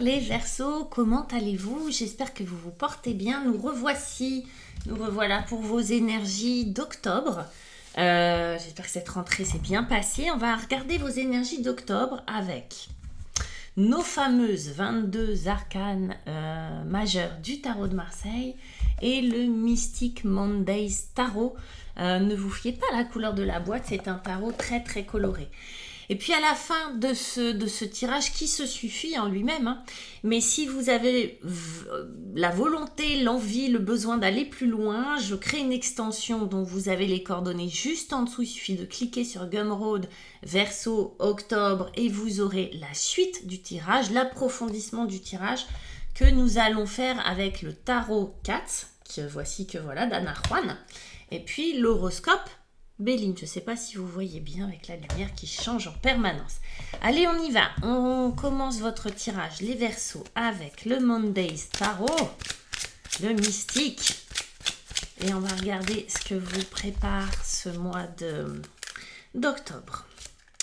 les Verseaux, comment allez-vous? J'espère que vous vous portez bien. Nous revoilà pour vos énergies d'octobre. J'espère que cette rentrée s'est bien passée. On va regarder vos énergies d'octobre avec nos fameuses 22 arcanes majeures du tarot de Marseille et le Mystic Mondays Tarot. Ne vous fiez pas à la couleur de la boîte, c'est un tarot très très coloré. Et puis à la fin de ce tirage qui se suffit en lui-même, hein, mais si vous avez la volonté, l'envie, le besoin d'aller plus loin, je crée une extension dont vous avez les coordonnées juste en dessous. Il suffit de cliquer sur Gumroad, Verseau, Octobre et vous aurez la suite du tirage, l'approfondissement du tirage que nous allons faire avec le tarot 4, voici que voilà, d'Anna Juan, et puis l'horoscope Béline. Je ne sais pas si vous voyez bien avec la lumière qui change en permanence. Allez, on y va. On commence votre tirage, les Verseaux, avec le Mondays Tarot, le Mystique. Et on va regarder ce que vous prépare ce mois d'octobre.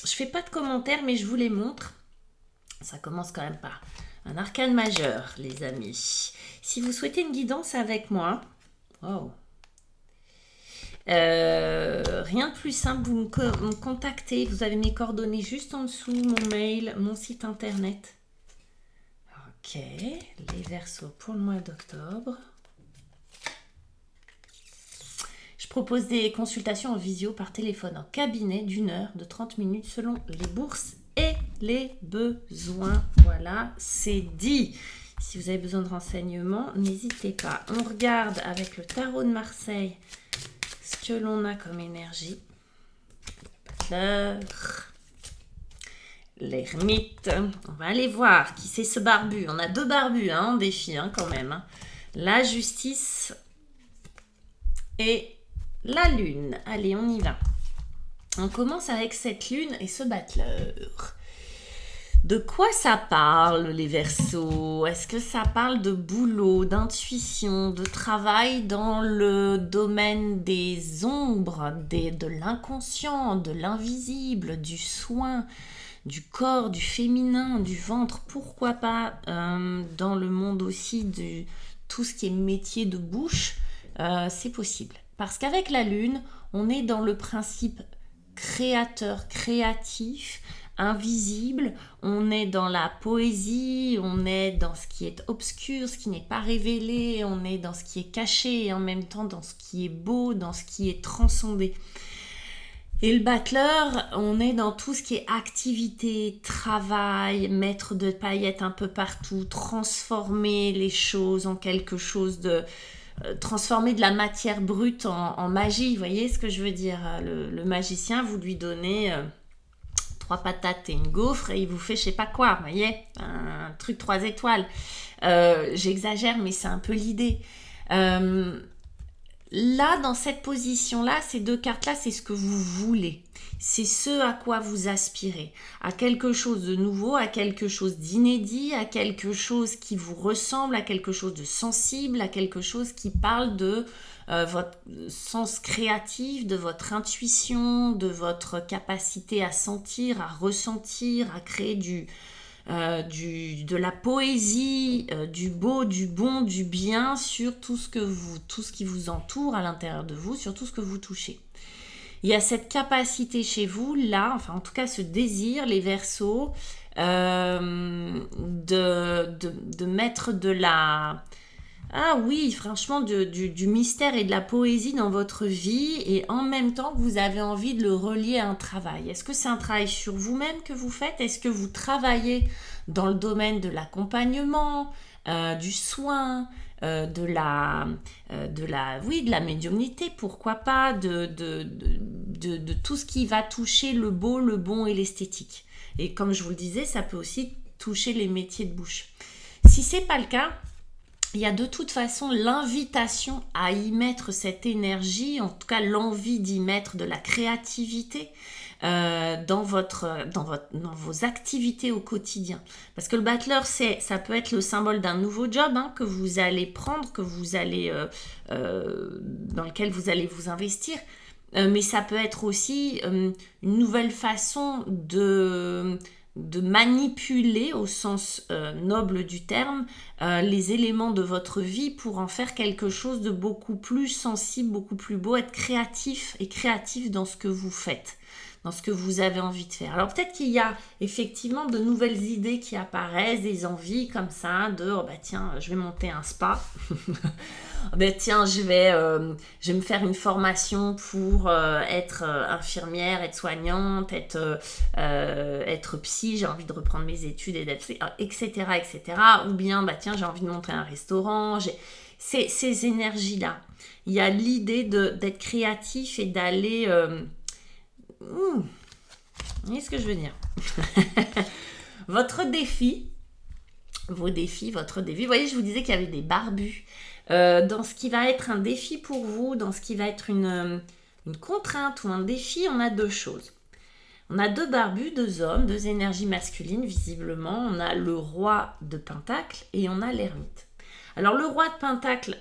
Je ne fais pas de commentaires, mais je vous les montre. Ça commence quand même par un arcane majeur, les amis. Si vous souhaitez une guidance avec moi, wow. Rien de plus simple, vous me contactez, vous avez mes coordonnées juste en dessous, mon mail, mon site internet. Ok, les Verseaux pour le mois d'octobre. Je propose des consultations en visio par téléphone en cabinet d'une heure de 30 minutes selon les bourses et les besoins. Voilà, c'est dit. Si vous avez besoin de renseignements, n'hésitez pas. On regarde avec le tarot de Marseille ce que l'on a comme énergie. L'ermite. On va aller voir qui c'est ce barbu. On a deux barbus en défi quand même. Hein. La justice et la lune. Allez, on y va. On commence avec cette lune et ce battleur. De quoi ça parle, les Verseaux? Est-ce que ça parle de boulot, d'intuition, de travail dans le domaine des ombres, de l'inconscient, de l'invisible, du soin, du corps, du féminin, du ventre? Pourquoi pas dans le monde aussi de tout ce qui est métier de bouche? C'est possible. Parce qu'avec la lune, on est dans le principe créateur, créatif, invisible, on est dans la poésie, on est dans ce qui est obscur, ce qui n'est pas révélé, on est dans ce qui est caché et en même temps dans ce qui est beau, dans ce qui est transcendé. Et le battleur, on est dans tout ce qui est activité, travail, mettre de paillettes un peu partout, transformer les choses en quelque chose de... transformer de la matière brute en magie, vous voyez ce que je veux dire? Le magicien, vous lui donnez... 3 patates et une gaufre et il vous fait je sais pas quoi, vous voyez, un truc 3 étoiles. J'exagère, mais c'est un peu l'idée. Là, dans cette position-là, ces deux cartes-là, c'est ce que vous voulez. C'est ce à quoi vous aspirez. À quelque chose de nouveau, à quelque chose d'inédit, à quelque chose qui vous ressemble, à quelque chose de sensible, à quelque chose qui parle de votre sens créatif, de votre intuition, de votre capacité à sentir, à ressentir, à créer de la poésie, du beau, du bon, du bien sur tout ce qui vous entoure à l'intérieur de vous, sur tout ce que vous touchez. Il y a cette capacité chez vous, là, enfin en tout cas ce désir, les Verseaux, de mettre de la... Ah oui, franchement, du mystère et de la poésie dans votre vie et en même temps, vous avez envie de le relier à un travail. Est-ce que c'est un travail sur vous-même que vous faites? Est-ce que vous travaillez dans le domaine de l'accompagnement, du soin, de la médiumnité, pourquoi pas, de tout ce qui va toucher le beau, le bon et l'esthétique. Et comme je vous le disais, ça peut aussi toucher les métiers de bouche. Si ce n'est pas le cas, il y a de toute façon l'invitation à y mettre cette énergie, en tout cas l'envie d'y mettre de la créativité dans vos activités au quotidien. Parce que le battleur, ça peut être le symbole d'un nouveau job que vous allez prendre, dans lequel vous allez vous investir. Mais ça peut être aussi une nouvelle façon de manipuler au sens noble du terme les éléments de votre vie pour en faire quelque chose de beaucoup plus sensible, beaucoup plus beau, être créatif et créatif dans ce que vous faites, dans ce que vous avez envie de faire. Alors peut-être qu'il y a effectivement de nouvelles idées qui apparaissent, des envies comme ça de oh bah tiens, je vais monter un spa. Oh bah tiens, je vais me faire une formation pour être infirmière, être soignante, être psy, j'ai envie de reprendre mes études et d'être etc. Ou bien bah tiens, j'ai envie de monter un restaurant. Ces énergies-là. Il y a l'idée d'être créatif et d'aller vous voyez ce que je veux dire? Votre défi, votre défi. Vous voyez, je vous disais qu'il y avait des barbus. Dans ce qui va être un défi pour vous, dans ce qui va être une contrainte ou un défi, on a deux choses. On a deux barbus, deux hommes, deux énergies masculines, visiblement. On a le roi de Pentacle et on a l'ermite. Alors le roi de Pentacle,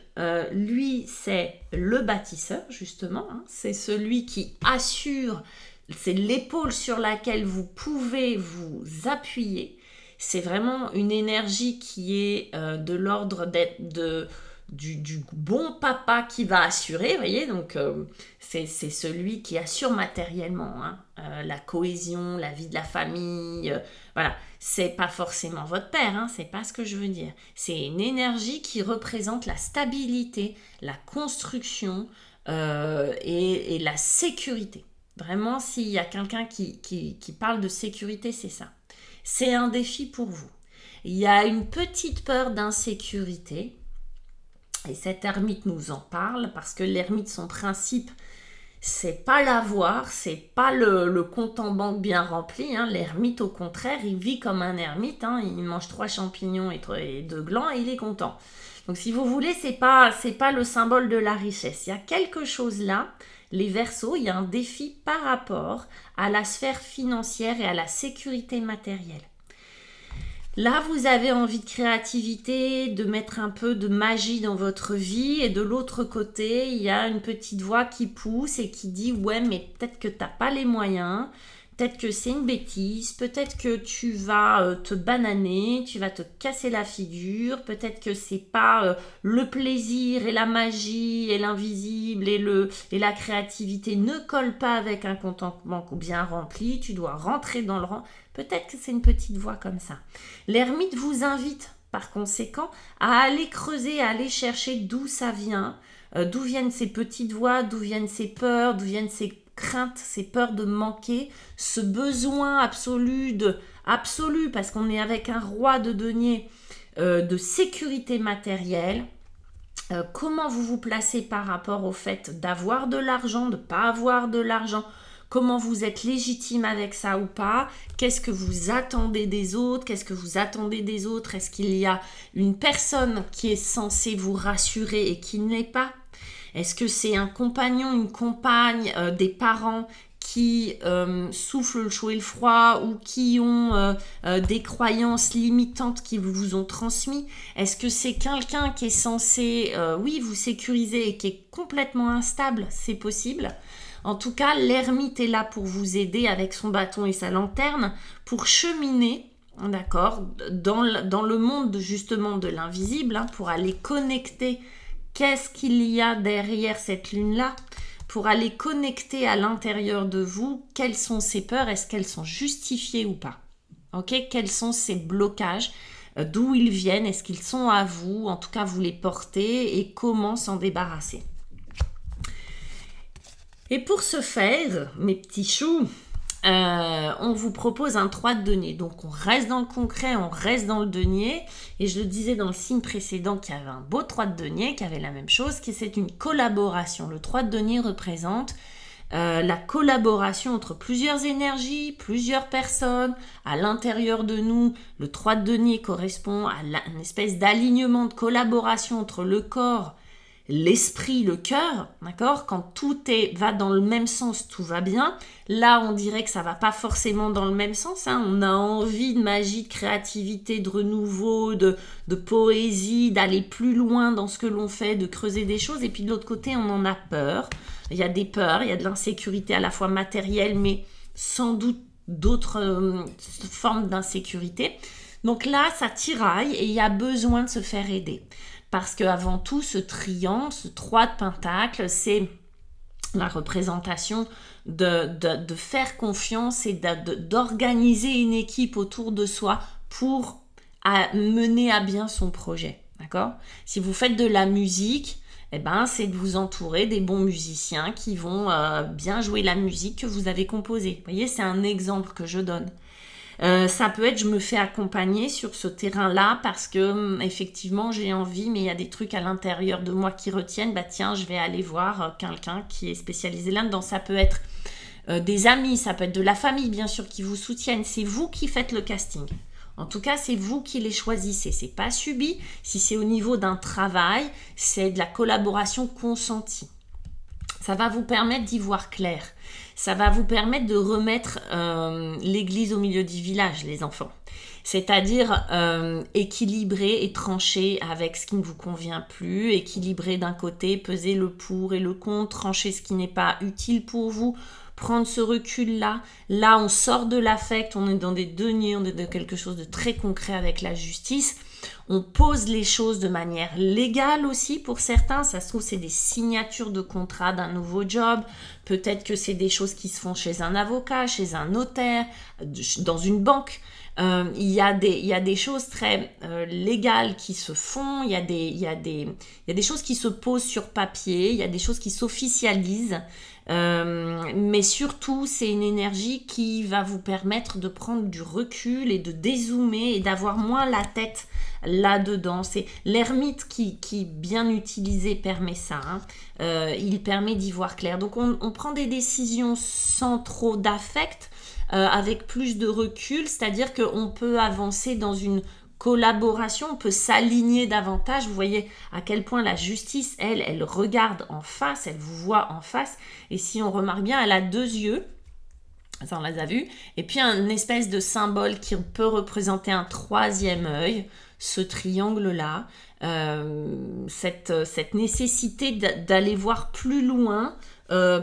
lui, c'est le bâtisseur, justement. Hein. C'est celui qui assure, c'est l'épaule sur laquelle vous pouvez vous appuyer. C'est vraiment une énergie qui est de l'ordre du bon papa qui va assurer, vous voyez, donc c'est celui qui assure matériellement la cohésion, la vie de la famille, voilà, c'est pas forcément votre père, hein, c'est pas ce que je veux dire, c'est une énergie qui représente la stabilité, la construction et la sécurité. Vraiment, s'il y a quelqu'un qui parle de sécurité, c'est ça. C'est un défi pour vous. Il y a une petite peur d'insécurité. Et cet ermite nous en parle parce que l'ermite, son principe, c'est pas l'avoir, c'est pas le compte en banque bien rempli. Hein. L'ermite, au contraire, il vit comme un ermite. Hein. Il mange 3 champignons et 2 glands et il est content. Donc, si vous voulez, c'est pas le symbole de la richesse. Il y a quelque chose là, les Verseaux, il y a un défi par rapport à la sphère financière et à la sécurité matérielle. Là, vous avez envie de créativité, de mettre un peu de magie dans votre vie. Et de l'autre côté, il y a une petite voix qui pousse et qui dit « Ouais, mais peut-être que tu n'as pas les moyens. Peut-être que c'est une bêtise. Peut-être que tu vas te bananer. Tu vas te casser la figure. Peut-être que c'est pas le plaisir et la magie et l'invisible et la créativité ne collent pas avec un compte en banque bien rempli. Tu dois rentrer dans le rang. » Peut-être que c'est une petite voix comme ça. L'ermite vous invite, par conséquent, à aller creuser, à aller chercher d'où ça vient, d'où viennent ces petites voix, d'où viennent ces peurs, d'où viennent ces craintes, ces peurs de manquer, ce besoin absolu, parce qu'on est avec un roi de denier, de sécurité matérielle. Comment vous vous placez par rapport au fait d'avoir de l'argent, de ne pas avoir de l'argent? Comment vous êtes légitime avec ça ou pas? Qu'est-ce que vous attendez des autres? Qu'est-ce que vous attendez des autres? Est-ce qu'il y a une personne qui est censée vous rassurer et qui ne l'est pas? Est-ce que c'est un compagnon, une compagne, des parents qui soufflent le chaud et le froid ou qui ont des croyances limitantes qui vous ont transmis? Est-ce que c'est quelqu'un qui est censé, oui, vous sécuriser et qui est complètement instable? C'est possible. En tout cas, l'ermite est là pour vous aider avec son bâton et sa lanterne pour cheminer, d'accord, dans le monde justement de l'invisible, hein, pour aller connecter qu'est-ce qu'il y a derrière cette lune-là, pour aller connecter à l'intérieur de vous, quelles sont ces peurs, est-ce qu'elles sont justifiées ou pas? Ok, quels sont ces blocages, d'où ils viennent, est-ce qu'ils sont à vous, en tout cas vous les portez et comment s'en débarrasser? Et pour ce faire, mes petits choux, on vous propose un 3 de denier. Donc on reste dans le concret, on reste dans le denier. Et je le disais dans le signe précédent qu'il y avait un beau 3 de denier, qui avait la même chose, qui c'est une collaboration. Le 3 de denier représente la collaboration entre plusieurs énergies, plusieurs personnes. À l'intérieur de nous, le 3 de denier correspond à une espèce d'alignement de collaboration entre le corps, l'esprit, le cœur, d'accord? Quand tout va dans le même sens, tout va bien. Là, on dirait que ça va pas forcément dans le même sens. Hein. On a envie de magie, de créativité, de renouveau, de poésie, d'aller plus loin dans ce que l'on fait, de creuser des choses. Et puis de l'autre côté, on en a peur. Il y a des peurs, il y a de l'insécurité à la fois matérielle, mais sans doute d'autres formes d'insécurité. Donc là, ça tiraille et il y a besoin de se faire aider. Parce qu'avant tout, ce triangle, ce 3 de pentacle, c'est la représentation de faire confiance et d'organiser une équipe autour de soi pour mener à bien son projet. D'accord ? Si vous faites de la musique, eh ben, c'est de vous entourer des bons musiciens qui vont bien jouer la musique que vous avez composée. Vous voyez, c'est un exemple que je donne. Ça peut être, je me fais accompagner sur ce terrain-là parce que effectivement j'ai envie, mais il y a des trucs à l'intérieur de moi qui retiennent. Bah tiens, je vais aller voir quelqu'un qui est spécialisé là-dedans. Ça peut être des amis, ça peut être de la famille bien sûr qui vous soutiennent. C'est vous qui faites le casting. En tout cas, c'est vous qui les choisissez. C'est pas subi. Si c'est au niveau d'un travail, c'est de la collaboration consentie. Ça va vous permettre d'y voir clair. Ça va vous permettre de remettre l'église au milieu du village, les enfants. C'est-à-dire équilibrer et trancher avec ce qui ne vous convient plus, équilibrer d'un côté, peser le pour et le contre, trancher ce qui n'est pas utile pour vous, prendre ce recul-là. Là, on sort de l'affect, on est dans des deniers, on est dans quelque chose de très concret avec la justice. On pose les choses de manière légale aussi pour certains. Ça se trouve, c'est des signatures de contrat d'un nouveau job. Peut-être que c'est des choses qui se font chez un avocat, chez un notaire, dans une banque. Il y a des choses très légales qui se font. Il y a des choses qui se posent sur papier. Il y a des choses qui s'officialisent. Mais surtout, c'est une énergie qui va vous permettre de prendre du recul et de dézoomer et d'avoir moins la tête là-dedans. C'est l'ermite qui bien utilisé permet ça. Il permet d'y voir clair. Donc on prend des décisions sans trop d'affect, avec plus de recul, c'est-à-dire qu'on peut avancer dans une collaboration, on peut s'aligner davantage. Vous voyez à quel point la justice, elle regarde en face, elle vous voit en face. Et si on remarque bien, elle a 2 yeux. Ça, on les a vus. Et puis, un espèce de symbole qui peut représenter un 3e œil, ce triangle-là. Cette nécessité d'aller voir plus loin,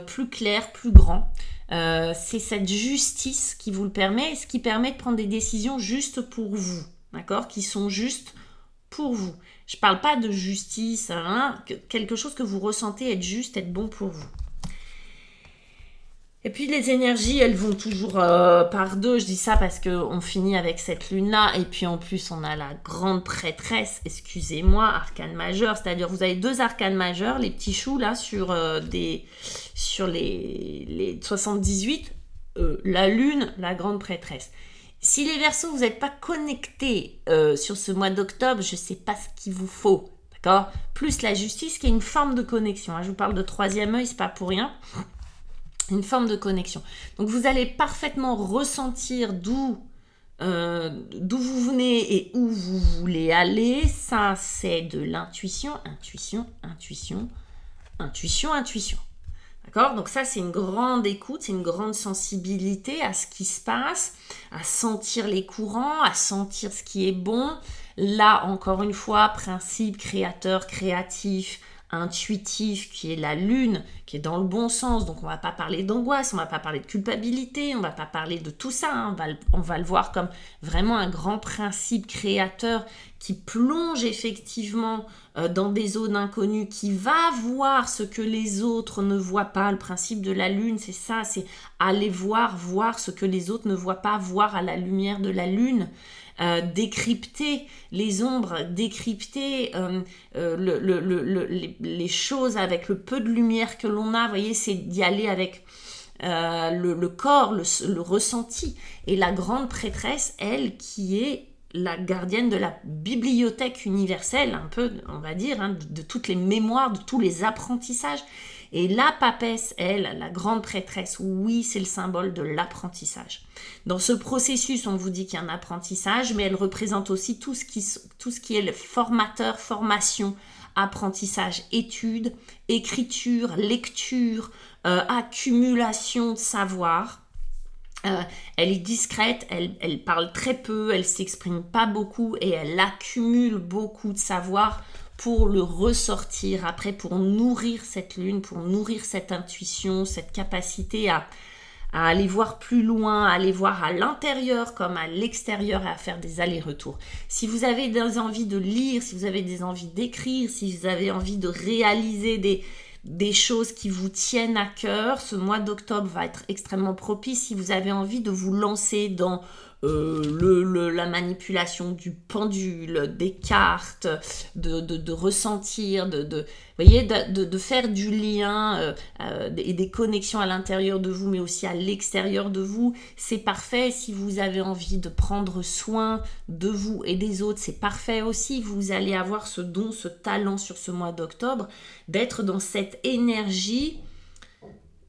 plus clair, plus grand. C'est cette justice qui vous le permet, ce qui permet de prendre des décisions justes pour vous. D'accord, qui sont justes pour vous. Je ne parle pas de justice, quelque chose que vous ressentez être juste, être bon pour vous. Et puis les énergies, elles vont toujours par 2. Je dis ça parce qu'on finit avec cette lune-là. Et puis en plus, on a la grande prêtresse, excusez-moi, arcane majeur. C'est-à-dire, vous avez 2 arcanes majeurs, les petits choux là, sur les 78. La lune, la grande prêtresse. Si les Verseaux, vous n'êtes pas connectés sur ce mois d'octobre, je ne sais pas ce qu'il vous faut, d'accord ? Plus la justice qui est une forme de connexion. Je vous parle de 3e œil, ce n'est pas pour rien. Une forme de connexion. Donc vous allez parfaitement ressentir d'où vous venez et où vous voulez aller. Ça, c'est de l'intuition, intuition. D'accord ? Donc ça, c'est une grande écoute, c'est une grande sensibilité à ce qui se passe, à sentir les courants, à sentir ce qui est bon. Là, encore une fois, principe créateur, créatif, intuitif, qui est la lune, qui est dans le bon sens. Donc, on ne va pas parler d'angoisse, on ne va pas parler de culpabilité, on ne va pas parler de tout ça. On va le voir comme vraiment un grand principe créateur qui plonge effectivement dans des zones inconnues, qui va voir ce que les autres ne voient pas. Le principe de la lune, c'est ça, c'est aller voir ce que les autres ne voient pas, voir à la lumière de la lune. Décrypter les ombres, décrypter les choses avec le peu de lumière que l'on a. Vous voyez, c'est d'y aller avec le corps, le ressenti. Et la grande prêtresse, elle, qui est la gardienne de la bibliothèque universelle, un peu, on va dire, de toutes les mémoires, de tous les apprentissages. Et la papesse, elle, la grande prêtresse, oui, c'est le symbole de l'apprentissage. Dans ce processus, on vous dit qu'il y a un apprentissage, mais elle représente aussi tout ce qui est le formateur, formation, apprentissage, études, écriture, lecture, accumulation de savoir. Elle est discrète, elle parle très peu, elle s'exprime pas beaucoup et elle accumule beaucoup de savoir pour le ressortir après, pour nourrir cette lune, pour nourrir cette intuition, cette capacité à aller voir plus loin, à aller voir à l'intérieur comme à l'extérieur et à faire des allers-retours. Si vous avez des envies de lire, si vous avez des envies d'écrire, si vous avez envie de réaliser des choses qui vous tiennent à cœur, ce mois d'octobre va être extrêmement propice. Si vous avez envie de vous lancer dans la manipulation du pendule, des cartes, de ressentir, voyez, de faire du lien et des connexions à l'intérieur de vous, mais aussi à l'extérieur de vous, c'est parfait. Si vous avez envie de prendre soin de vous et des autres, c'est parfait aussi. Vous allez avoir ce don, ce talent sur ce mois d'octobre, d'être dans cette énergie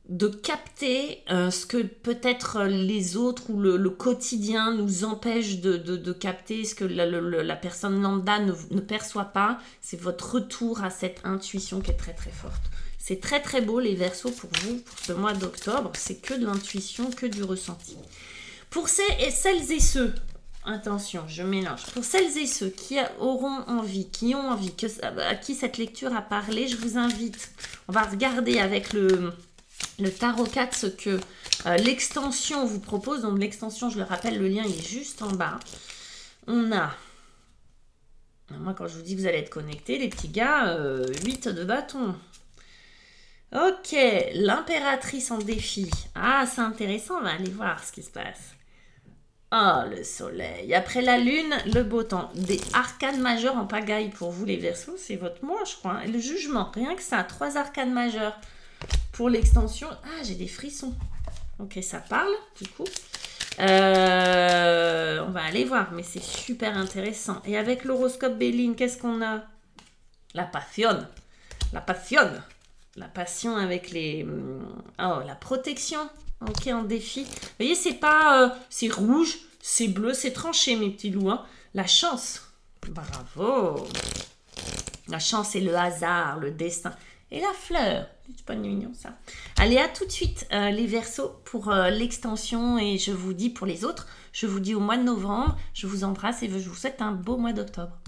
de capter ce que peut-être les autres ou le quotidien nous empêche de capter, ce que la personne lambda ne perçoit pas. C'est votre retour à cette intuition qui est très très forte. C'est très très beau les Verseaux pour vous, pour ce mois d'octobre. C'est que de l'intuition, que du ressenti. Pour celles et ceux, attention, je mélange. Pour celles et ceux qui auront envie, qui ont envie, à qui cette lecture a parlé, je vous invite, on va regarder avec le Tarot 4, ce que l'extension vous propose. Donc l'extension, je le rappelle, le lien il est juste en bas. On a, moi quand je vous dis que vous allez être connectés, les petits gars, 8 de bâton. Ok, l'impératrice en défi. Ah, c'est intéressant, on va aller voir ce qui se passe. Oh, le soleil. Après la lune, le beau temps. Des arcanes majeures en pagaille pour vous les Verseaux, c'est votre mois je crois. Et le jugement, rien que ça, 3 arcanes majeures. Pour l'extension, ah, j'ai des frissons. Ok, ça parle, du coup. On va aller voir, mais c'est super intéressant. Et avec l'horoscope Béline, qu'est-ce qu'on a? La passion. La passion. La passion avec les... Oh, la protection. Ok, en défi. Vous voyez, c'est pas... c'est rouge, c'est bleu, c'est tranché, mes petits loups. Hein. La chance. Bravo. La chance et le hasard, le destin. Et la fleur, c'est pas mignon ça. Allez, à tout de suite les Verseaux pour l'extension et je vous dis pour les autres, je vous dis au mois de novembre, je vous embrasse et je vous souhaite un beau mois d'octobre.